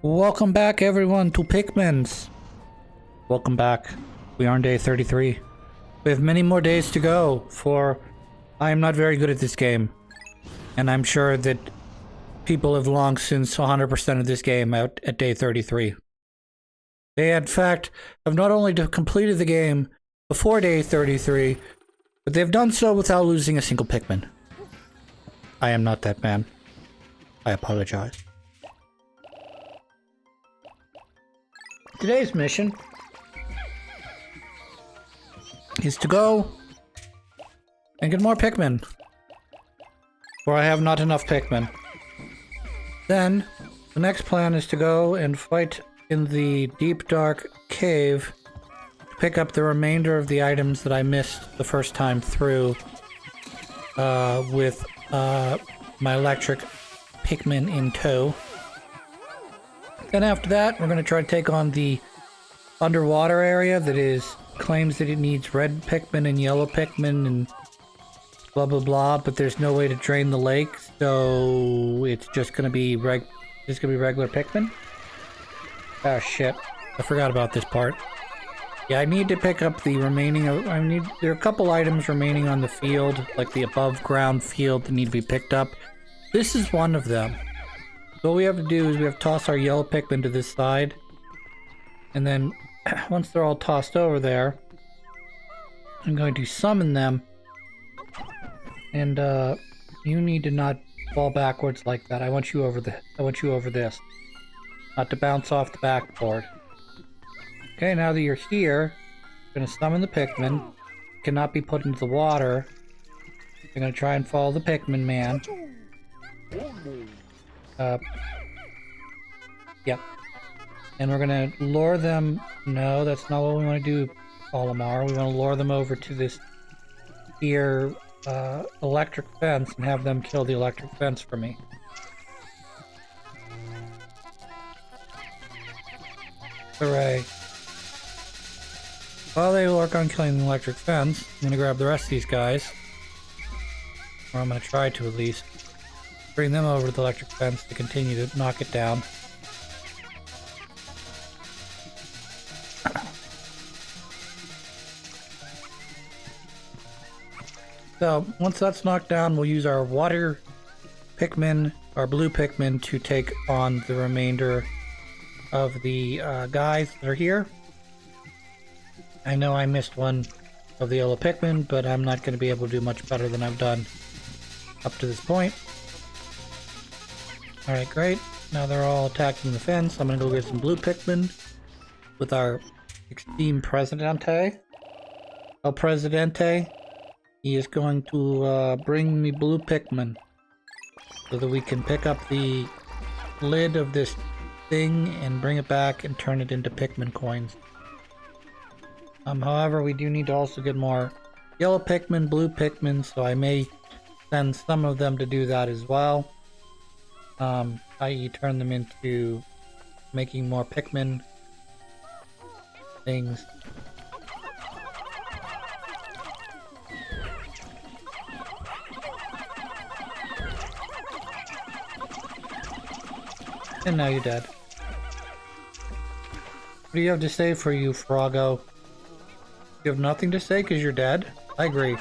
Welcome back, everyone, to Pikmin's. Welcome back. We are on day 33. We have many more days to go, for I am not very good at this game. And I'm sure that people have long since 100% of this game out at day 33. They, in fact, have not only completed the game before day 33, but they've done so without losing a single Pikmin. I am not that man. I apologize. Today's mission is to go and get more Pikmin, for I have not enough Pikmin. Then, the next plan is to go and fight in the deep dark cave to pick up the remainder of the items that I missed the first time through with my electric Pikmin in tow. Then after that, we're going to try to take on the underwater area that claims that it needs red Pikmin and yellow Pikmin and blah blah blah, but there's no way to drain the lake, so it's just going to be regular Pikmin. Oh shit, I forgot about this part. Yeah, I need to pick up the remaining. There are a couple items remaining on the field, like the above ground field, that need to be picked up. This is one of them. So what we have to do is we have to toss our yellow Pikmin to this side. And then, once they're all tossed over there, I'm going to summon them. And, you need to not fall backwards like that. I want you over this. Not to bounce off the backboard. Okay, now that you're here, I'm going to summon the Pikmin. Cannot be put into the water. You're going to try and follow the Pikmin man. Yep. And we're gonna lure them. No, that's not what we want to do, Olimar. We want to lure them over to this here electric fence and have them kill the electric fence for me. Hooray. While they work on killing the electric fence, I'm gonna grab the rest of these guys. Or I'm gonna try to, at least. Bring them over to the electric fence to continue to knock it down. So, once that's knocked down, we'll use our water Pikmin, our blue Pikmin, to take on the remainder of the guys that are here. I know I missed one of the yellow Pikmin, but I'm not going to be able to do much better than I've done up to this point. Alright, great. Now they're all attacking the fence. I'm gonna go get some blue Pikmin with our esteemed Presidente. El Presidente, he is going to bring me blue Pikmin so that we can pick up the lid of this thing and bring it back and turn it into Pikmin coins. However, we do need to also get more yellow Pikmin, blue Pikmin, so I may send some of them to do that as well. I.e. turn them into making more Pikmin things. And now you're dead. What do you have to say for you, Froggo? You have nothing to say because you're dead? I agree.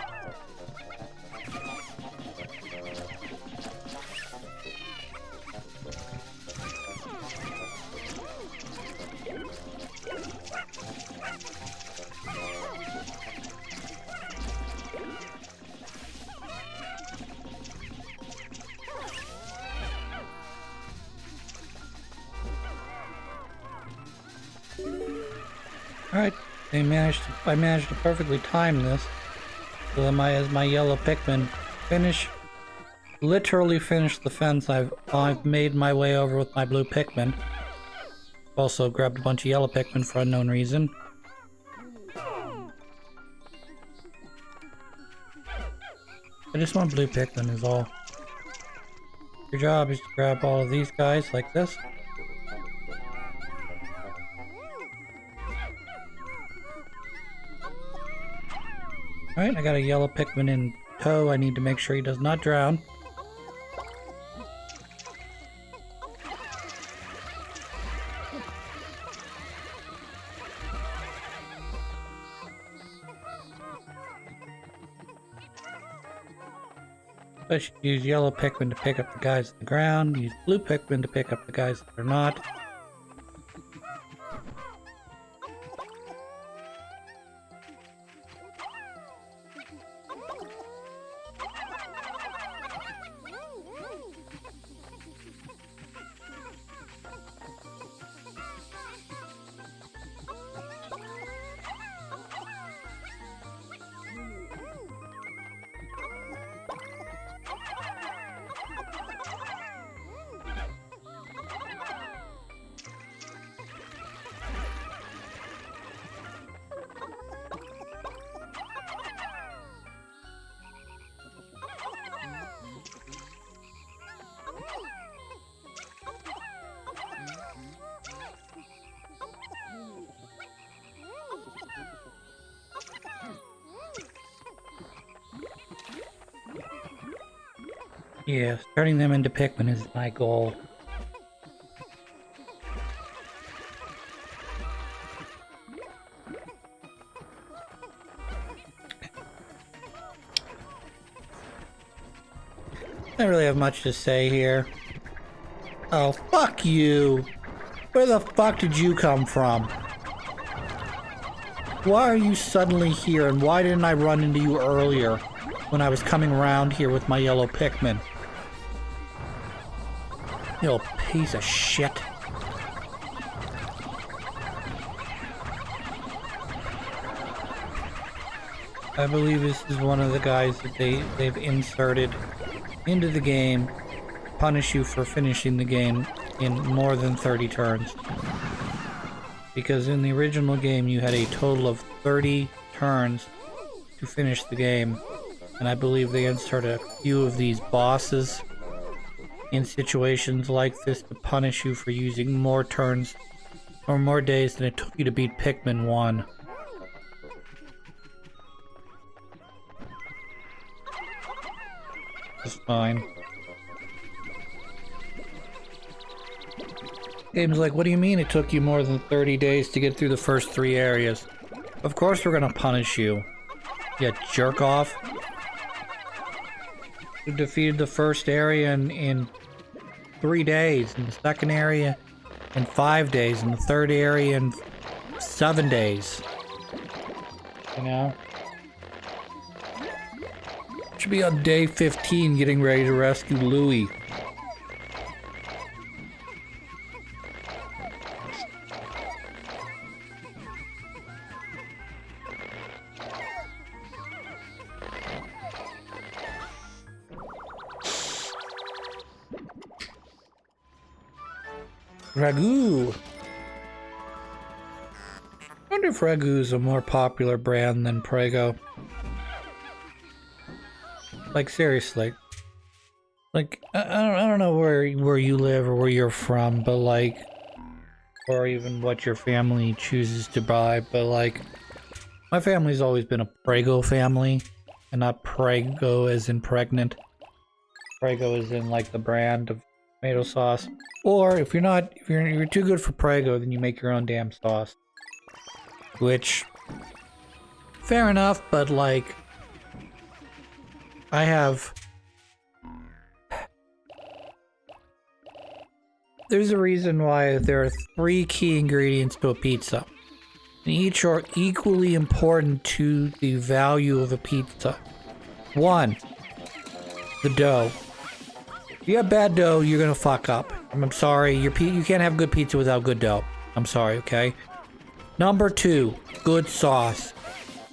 Alright, I managed to perfectly time this so that as my yellow Pikmin literally finish the fence. I've made my way over with my blue Pikmin. Also grabbed a bunch of yellow Pikmin for unknown reason. I just want blue Pikmin is all. Your job is to grab all of these guys like this. Alright, I got a yellow Pikmin in tow. I need to make sure he does not drown. I should use yellow Pikmin to pick up the guys on the ground, use blue Pikmin to pick up the guys that are not. Yeah, turning them into Pikmin is my goal. I don't really have much to say here. Oh, fuck you! Where the fuck did you come from? Why are you suddenly here, and why didn't I run into you earlier when I was coming around here with my yellow Pikmin? You little piece of shit. I believe this is one of the guys that they've inserted into the game to punish you for finishing the game in more than 30 turns. Because in the original game you had a total of 30 turns to finish the game, and I believe they inserted a few of these bosses in situations like this to punish you for using more turns or more days than it took you to beat Pikmin 1. That's fine. Game's like, what do you mean it took you more than 30 days to get through the first 3 areas? Of course we're gonna punish you. You jerk off. You defeated the first area in 3 days, and the second area in 5 days, and the third area in 7 days. You know? Should be on day 15 getting ready to rescue Louie. Ragu. I wonder if Ragu is a more popular brand than Prego. Like, seriously. Like, I don't know where you live or where you're from, but like, or even what your family chooses to buy, but like, my family's always been a Prego family, and not Prego as in pregnant. Prego is in like the brand of tomato sauce. Or if you're too good for Prego, then you make your own damn sauce. Which, fair enough, but like, there's a reason why there are 3 key ingredients to a pizza. And each are equally important to the value of a pizza. 1, the dough. If you have bad dough, you're gonna fuck up. I'm sorry, you can't have good pizza without good dough. I'm sorry, okay? Number 2, good sauce.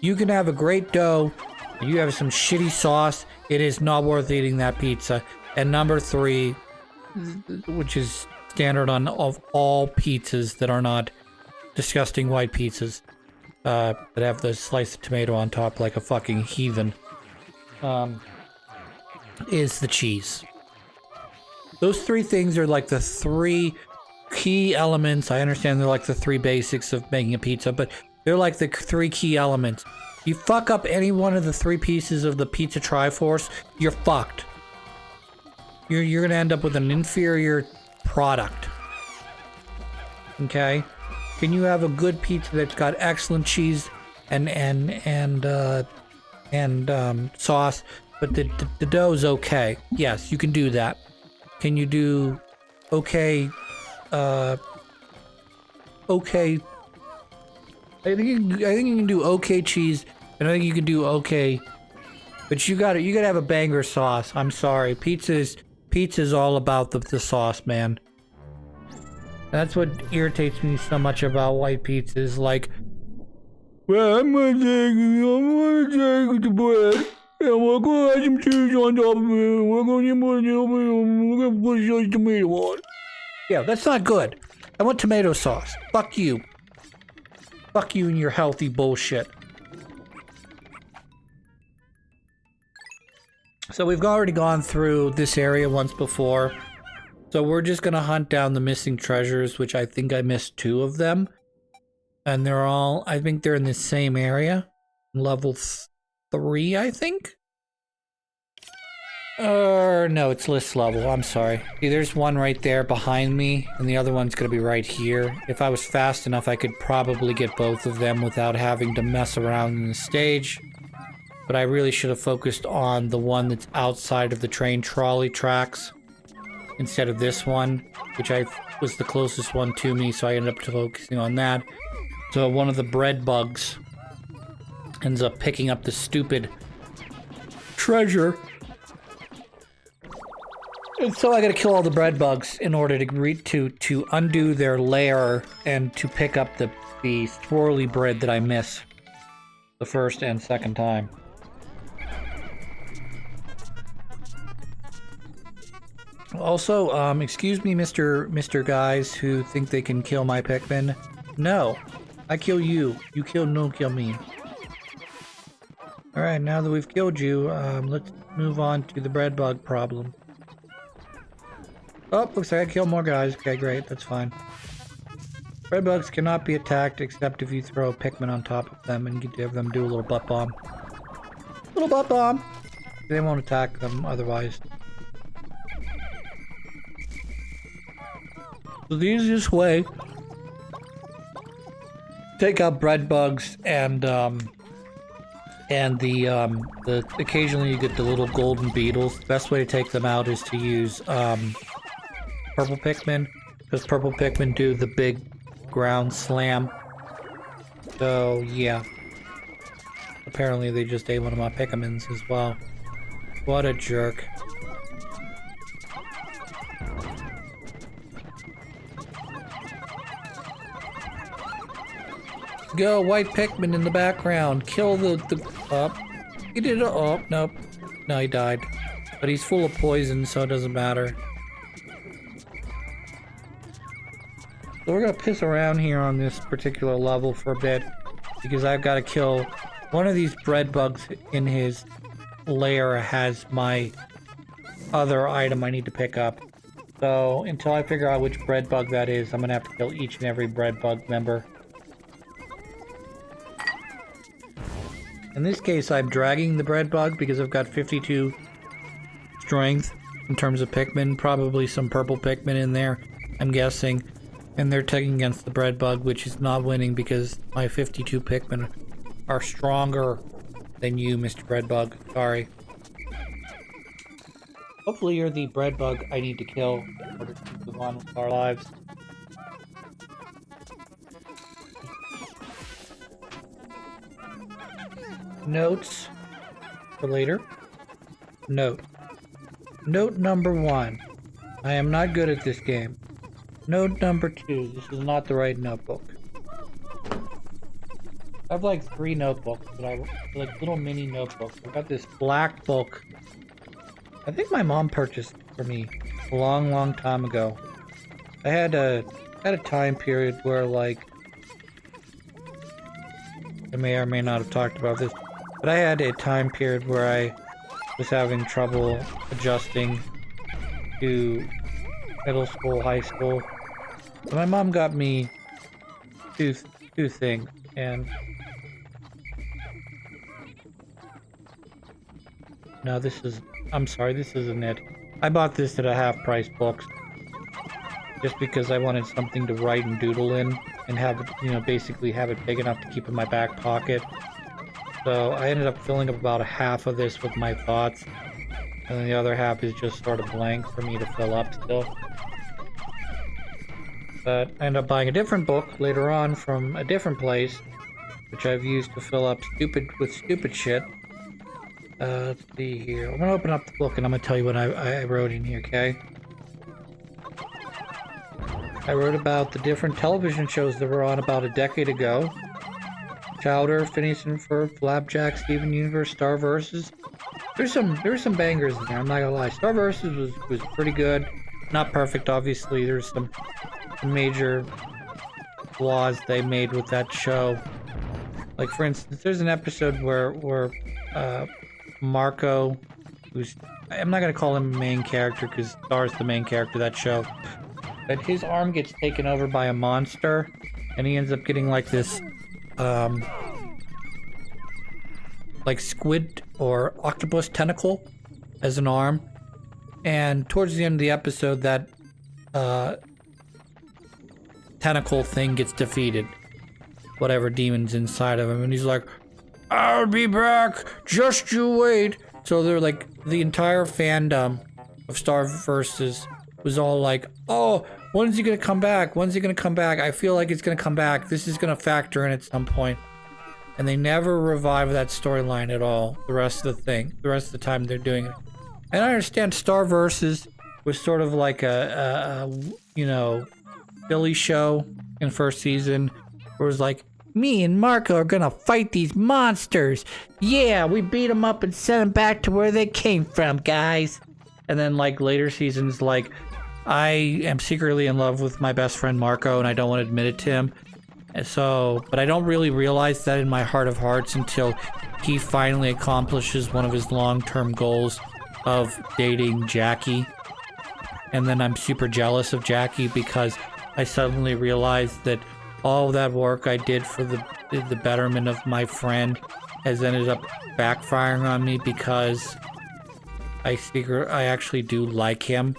You can have a great dough, and you have some shitty sauce, it is not worth eating that pizza. And number 3, which is standard on of all pizzas that are not disgusting white pizzas, that have the slice of tomato on top like a fucking heathen, is the cheese. Those 3 things are like the 3 key elements. I understand they're like the 3 basics of making a pizza, but they're like the 3 key elements. You fuck up any one of the 3 pieces of the pizza Triforce, you're fucked. You're gonna end up with an inferior product. Okay? Can you have a good pizza that's got excellent cheese and sauce, But the dough's okay. Yes, you can do that. Can you do okay? Okay. I think you can do okay cheese, and I think you can do okay. But you gotta have a banger sauce. I'm sorry, pizza's all about the sauce, man. That's what irritates me so much about white pizza is like, well, I'm gonna take the bread, and we're gonna add some cheese on top of it, and we're gonna put some tomato on it. Yeah, that's not good. I want tomato sauce. Fuck you. Fuck you and your healthy bullshit. So we've already gone through this area once before. So we're just gonna hunt down the missing treasures, which I think I missed 2 of them. And they're all, I think they're in the same area. Level 3, I think? No, it's list level, I'm sorry. See, there's one right there behind me, and the other one's gonna be right here. If I was fast enough, I could probably get both of them without having to mess around in the stage. But I really should have focused on the one that's outside of the train trolley tracks instead of this one, which was the closest one to me, so I ended up focusing on that. So one of the bread bugs ends up picking up the stupid treasure. And so I gotta kill all the bread bugs in order to undo their lair and to pick up the swirly bread that I miss the first and second time. Also, excuse me, Mr. Guys who think they can kill my Pikmin. No, I kill you. You kill me. Alright, now that we've killed you, let's move on to the bread bug problem. Oh, looks like I killed more guys. Okay, great, that's fine. Bread bugs cannot be attacked except if you throw a Pikmin on top of them and have them do a little butt bomb. Little butt bomb! They won't attack them otherwise. So the easiest way to take out bread bugs and occasionally you get the little golden beetles. The best way to take them out is to use purple Pikmin, because purple Pikmin do the big ground slam. So yeah, apparently they just ate one of my Pikmins as well. What a jerk. Go, white Pikmin in the background. Kill the he did it. Oh, nope. No, he died. But he's full of poison, so it doesn't matter. So we're gonna piss around here on this particular level for a bit, because I've got to kill one of these bread bugs in his lair has my other item I need to pick up. So until I figure out which bread bug that is, I'm gonna have to kill each and every bread bug member. In this case, I'm dragging the bread bug because I've got 52 strength in terms of Pikmin. Probably some purple Pikmin in there, I'm guessing. And they're taking against the bread bug, which is not winning because my 52 Pikmin are stronger than you, Mr. Bread Bug. Sorry. Hopefully you're the bread bug I need to kill in order to move on with our lives. Notes for later. Note. Note number 1. I am not good at this game. Note number 2. This is not the right notebook. I have like 3 notebooks, but I like little mini notebooks. I've got this black book. I think my mom purchased it for me a long time ago. I had a time period where, like, I may or may not have talked about this, but I had a time period where I was having trouble adjusting to middle school, high school. So my mom got me two things, and no, I'm sorry, this isn't it. I bought this at a half-price books just because I wanted something to write and doodle in and have it, basically have it big enough to keep in my back pocket. So I ended up filling up about a half of this with my thoughts, and then the other half is just sort of blank for me to fill up still. But I ended up buying a different book later on from a different place, which I've used to fill up stupid shit. Let's see here. I'm gonna open up the book and I'm gonna tell you what I wrote in here, okay? I wrote about the different television shows that were on about a decade ago. Chowder, Phineas and Ferb, Flapjack, Steven Universe, Star Versus. There were some bangers in there, I'm not gonna lie. Star Versus was pretty good. Not perfect, obviously. There's some major flaws they made with that show. Like, for instance, there's an episode where Marco, who's... I'm not gonna call him a main character because Star's the main character of that show. But his arm gets taken over by a monster, and he ends up getting like this, like squid or octopus tentacle as an arm. And towards the end of the episode, that tentacle thing gets defeated. Whatever demon's inside of him, and he's like, "I'll be back, just you wait." So they're like, the entire fandom of Star Versus was all like, "Oh, when's he gonna come back? When's he gonna come back? I feel like it's gonna come back. This is gonna factor in at some point." And they never revive that storyline at all. The rest of the time they're doing it. And I understand Star Versus was sort of like a you know, Billy show in first season, where it was like, me and Marco are gonna fight these monsters. Yeah, we beat them up and send them back to where they came from, guys. And then like later seasons, like, I am secretly in love with my best friend Marco, and I don't want to admit it to him. And so, but I don't really realize that in my heart of hearts until he finally accomplishes one of his long-term goals of dating Jackie. And then I'm super jealous of Jackie because I suddenly realized that all that work I did for the betterment of my friend has ended up backfiring on me because I actually do like him.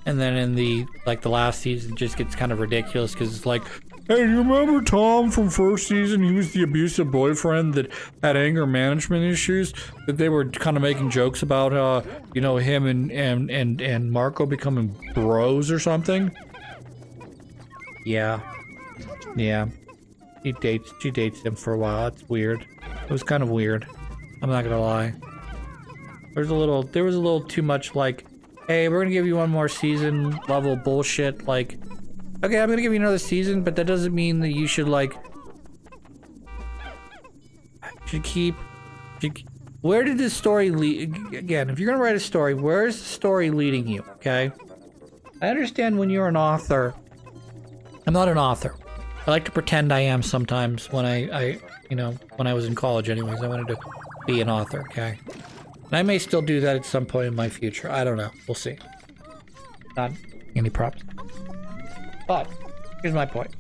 And then in the last season, it just gets kind of ridiculous because it's like, hey, do you remember Tom from first season? He was the abusive boyfriend that had anger management issues, that they were kind of making jokes about, you know, him and Marco becoming bros or something. Yeah. She dates him for a while. It's weird. It was kind of weird. I'm not gonna lie. There was a little too much like, hey, we're gonna give you one more season level bullshit. Like, okay, I'm gonna give you another season, but that doesn't mean that you should where did this story lead? Again, if you're gonna write a story, where is the story leading you? Okay, I understand when you're an author. I'm not an author. I like to pretend I am sometimes when I you know, when I was in college anyways. I wanted to be an author, okay? And I may still do that at some point in my future. I don't know. We'll see. Not any props. But, here's my point.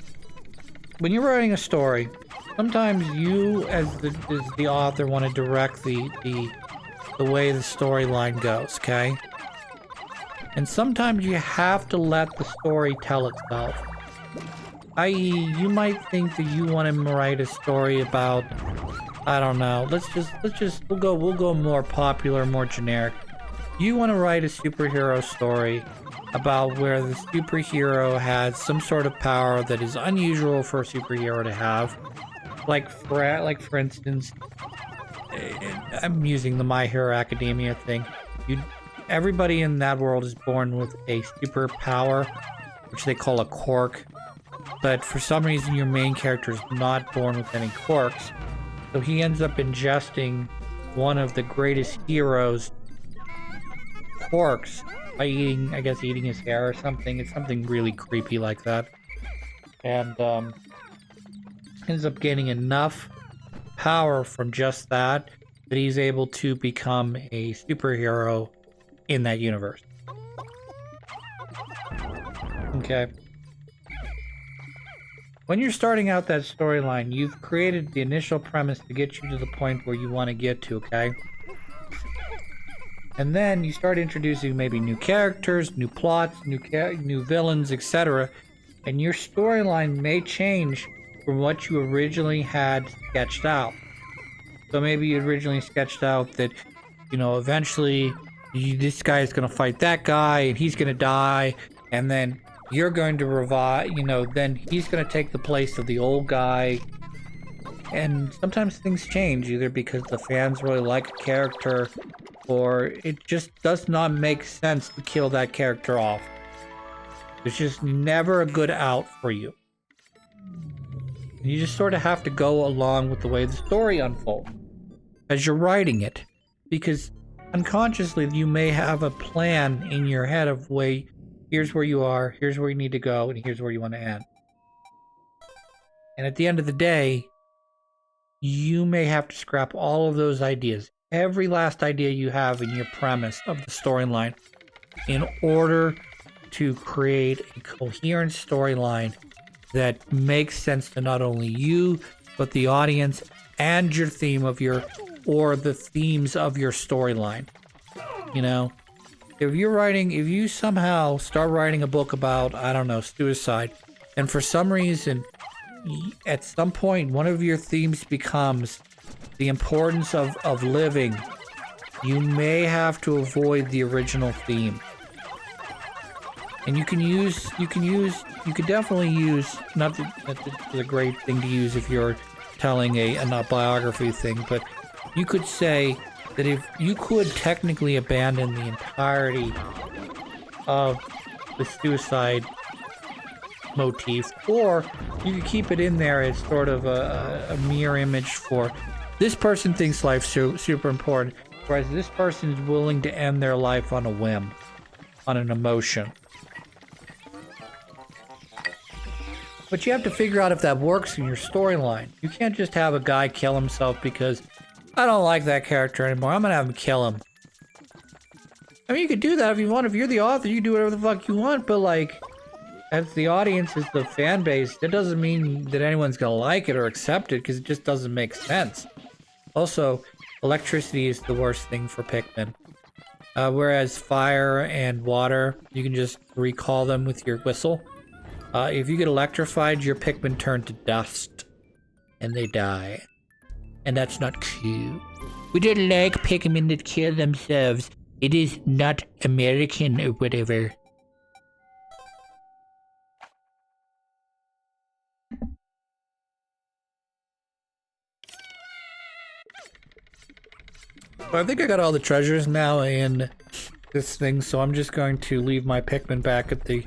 When you're writing a story, sometimes you, as the author, want to direct the way the storyline goes, okay? And sometimes you have to let the story tell itself. I.e., you might think that you want to write a story about, I don't know, we'll go more popular, more generic. You want to write a superhero story about where the superhero has some sort of power that is unusual for a superhero to have. Like for instance, I'm using the My Hero Academia thing. Everybody in that world is born with a superpower, which they call a quirk. But for some reason, your main character is not born with any quirks. So he ends up ingesting one of the greatest heroes' quirks by eating his hair or something. It's something really creepy like that. And ends up gaining enough power from just that he's able to become a superhero in that universe. Okay. When you're starting out that storyline, you've created the initial premise to get you to the point where you want to get to, okay? And then you start introducing maybe new characters, new plots, new villains, etc. And your storyline may change from what you originally had sketched out. So maybe you originally sketched out that, you know, eventually this guy is going to fight that guy and he's going to die. And then you're going to revive, you know, then he's going to take the place of the old guy. And sometimes things change, either because the fans really like a character or it just does not make sense to kill that character off. There's just never a good out for you. You just sort of have to go along with the way the story unfolds as you're writing it. Because unconsciously, you may have a plan in your head of way, here's where you are, here's where you need to go, and here's where you want to end. And at the end of the day, you may have to scrap all of those ideas, every last idea you have in your premise of the storyline, in order to create a coherent storyline that makes sense to not only you, but the audience and your theme of your, or the themes of your storyline. You know, if you somehow start writing a book about, I don't know, suicide, and for some reason, at some point, one of your themes becomes the importance of living, you may have to avoid the original theme. And you could definitely use, not the great thing to use if you're telling a not biography thing, but you could say that if you could technically abandon the entirety of the suicide motif, or you could keep it in there as sort of a mirror image for this person thinks life's super important, whereas this person is willing to end their life on a whim, on an emotion. But you have to figure out if that works in your storyline. You can't just have a guy kill himself because I don't like that character anymore. I'm gonna have him kill him. I mean, you could do that if you want. If you're the author, you do whatever the fuck you want. But like, as the audience, as the fan base, that doesn't mean that anyone's gonna like it or accept it, because it just doesn't make sense. Also, electricity is the worst thing for Pikmin. Whereas fire and water, you can just recall them with your whistle. If you get electrified, your Pikmin turn to dust. And they die. And that's not cool. We don't like Pikmin that kill themselves. It is not American or whatever. Well, I think I got all the treasures now in this thing, so I'm just going to leave my Pikmin back at the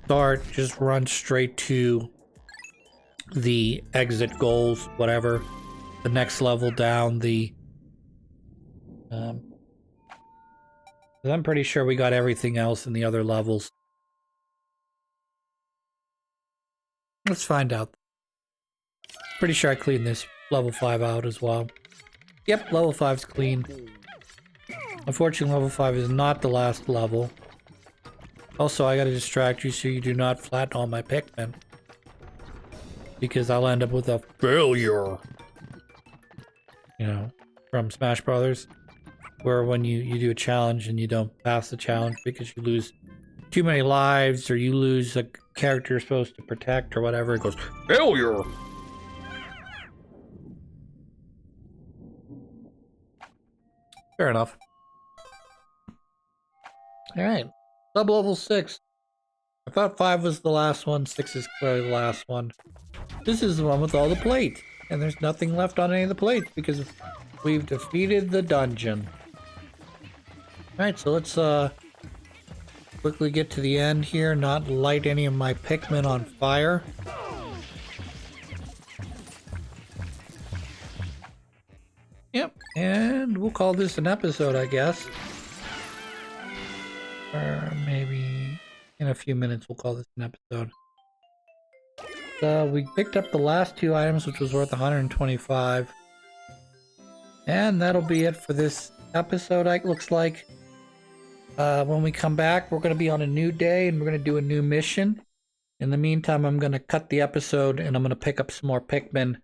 start, just run straight to the exit goals, whatever. The next level down, I'm pretty sure we got everything else in the other levels. Let's find out. Pretty sure I cleaned this level 5 out as well. Yep, level 5's clean. Unfortunately, level 5 is not the last level. Also, I gotta distract you so you do not flatten all my Pikmin. Because I'll end up with a failure. You know, from Smash Brothers. Where when you do a challenge and you don't pass the challenge because you lose too many lives, or you lose a character you're supposed to protect or whatever, it goes, failure! Fair enough. Alright. Sub-level 6. I thought 5 was the last one, 6 is clearly the last one. This is the one with all the plates. And there's nothing left on any of the plates because we've defeated the dungeon. Alright, so let's quickly get to the end here, not light any of my Pikmin on fire. Yep, and we'll call this an episode, I guess. Or maybe in a few minutes we'll call this an episode. We picked up the last 2 items, which was worth 125. And that'll be it for this episode, it looks like. When we come back, we're going to be on a new day and we're going to do a new mission. In the meantime, I'm going to cut the episode and I'm going to pick up some more Pikmin,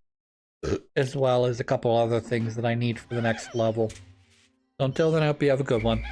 as well as a couple other things that I need for the next level. So until then, I hope you have a good one.